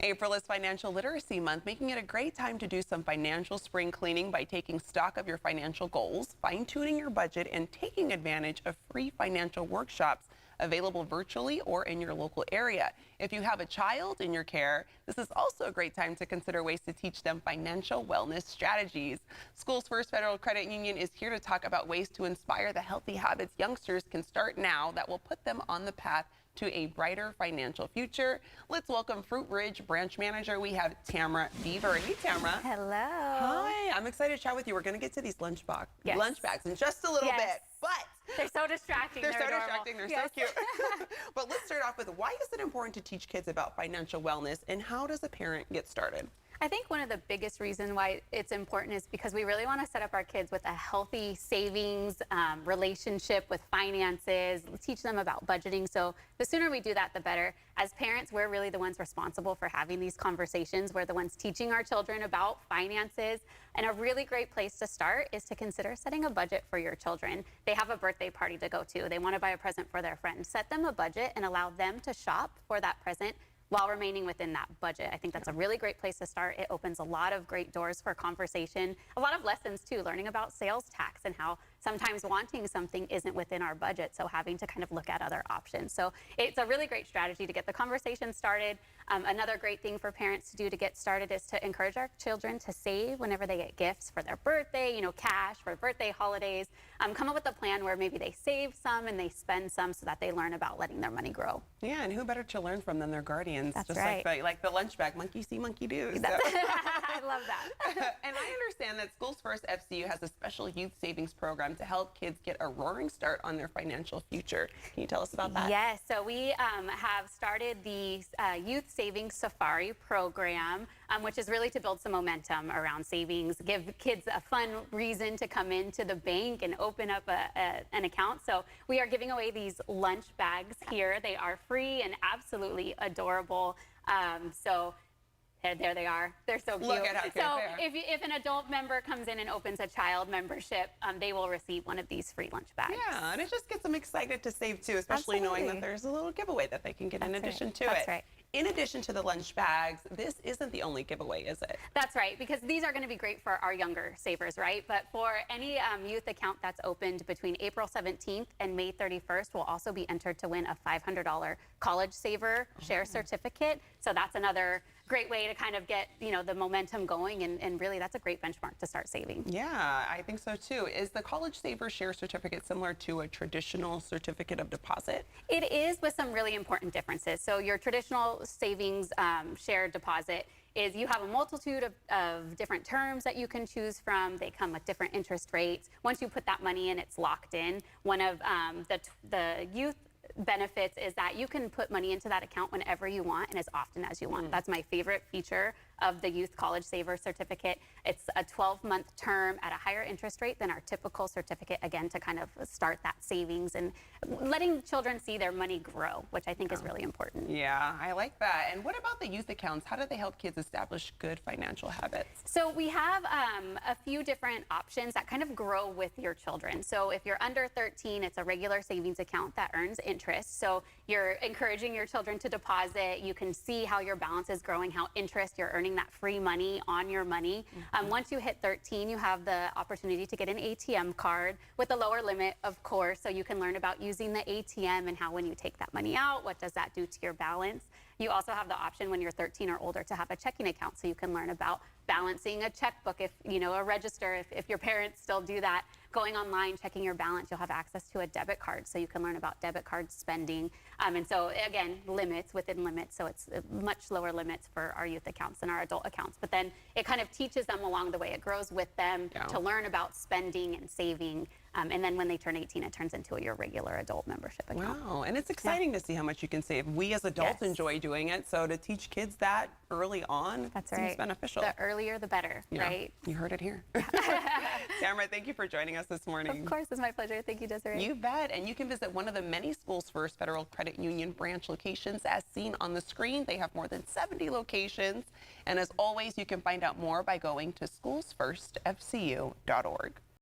April is Financial Literacy Month, making it a great time to do some financial spring cleaning by taking stock of your financial goals, fine-tuning your budget, and taking advantage of free financial workshops available virtually or in your local area. If you have a child in your care, this is also a great time to consider ways to teach them financial wellness strategies. Schools First Federal Credit Union is here to talk about ways to inspire the healthy habits youngsters can start now that will put them on the path to a brighter financial future. Let's welcome Fruit Ridge Branch Manager. We have Tamara Beaver. Hey, Tamara. Hello. Hi. I'm excited to chat with you. We're going to get to these lunch bags in just a little bit, but they're so distracting. They're so distracting. They're so cute. But let's start off with, why is it important to teach kids about financial wellness, and how does a parent get started? I think one of the biggest reasons why it's important is because we really want to set up our kids with a healthy savings relationship with finances, teach them about budgeting. So the sooner we do that, the better. As parents, we're really the ones responsible for having these conversations. We're the ones teaching our children about finances. And a really great place to start is to consider setting a budget for your children. They have a birthday party to go to. They want to buy a present for their friend. Set them a budget and allow them to shop for that present while remaining within that budget. I think that's a really great place to start. It opens a lot of great doors for conversation, a lot of lessons too, learning about sales tax and how sometimes wanting something isn't within our budget, so having to kind of look at other options. So it's a really great strategy to get the conversation started. Another great thing for parents to do to get started is to encourage our children to save whenever they get gifts for their birthday, cash for birthday holidays. Come up with a plan where maybe they save some and they spend some so that they learn about letting their money grow. Yeah, and who better to learn from than their guardians? That's just right. like the lunch bag, monkey see, monkey do. So. I love that. And I understand that Schools First FCU has a special youth savings program to help kids get a roaring start on their financial future. Can you tell us about that? Yes, so we have started the Youth Savings Safari program, which is really to build some momentum around savings, give kids a fun reason to come into the bank and open up an account. So we are giving away these lunch bags here. They are free and absolutely adorable. So there they are. They're so cute. Look at how cute they are. If an adult member comes in and opens a child membership, they will receive one of these free lunch bags. Yeah, and it just gets them excited to save too, especially knowing that there's a little giveaway that they can get in addition to it. That's right. In addition to the lunch bags, this isn't the only giveaway, is it? That's right, because these are going to be great for our younger savers, right? But for any youth account that's opened between April 17th and May 31st will also be entered to win a $500 college saver share certificate. So that's another great way to kind of get, the momentum going, and really that's a great benchmark to start saving. Yeah, I think so too. Is the college saver share certificate similar to a traditional certificate of deposit? It is, with some really important differences. So your traditional savings share deposit is you have a multitude of different terms that you can choose from. They come with different interest rates. Once you put that money in, it's locked in. One of the youth benefits is that you can put money into that account whenever you want and as often as you want. That's my favorite feature of the Youth College Saver Certificate. It's a 12-month term at a higher interest rate than our typical certificate, again, to kind of start that savings and letting children see their money grow, which I think is really important. Yeah, I like that. And what about the youth accounts? How do they help kids establish good financial habits? So we have a few different options that kind of grow with your children. So if you're under 13, it's a regular savings account that earns interest. So you're encouraging your children to deposit. You can see how your balance is growing, how interest you're earning that free money on your money. Once you hit 13, you have the opportunity to get an ATM card with a lower limit, of course, so you can learn about using the ATM and how when you take that money out, what does that do to your balance. You also have the option when you're 13 or older to have a checking account, so you can learn about balancing a checkbook, if a register, if your parents still do that. Going online, checking your balance, you'll have access to a debit card, so you can learn about debit card spending. And so again, limits within limits, so it's much lower limits for our youth accounts than our adult accounts. But then it kind of teaches them along the way. It grows with them to learn about spending and saving. And then when they turn 18, it turns into your regular adult membership account. Wow, and it's exciting to see how much you can save. We as adults enjoy doing it, so to teach kids that early on seems beneficial. The earlier, the better, right? You heard it here. Tamara, thank you for joining us this morning. Of course, it's my pleasure. Thank you, Desiree. You bet. And you can visit one of the many Schools First Federal Credit Union branch locations as seen on the screen. They have more than 70 locations. And as always, you can find out more by going to SchoolsFirstFCU.org.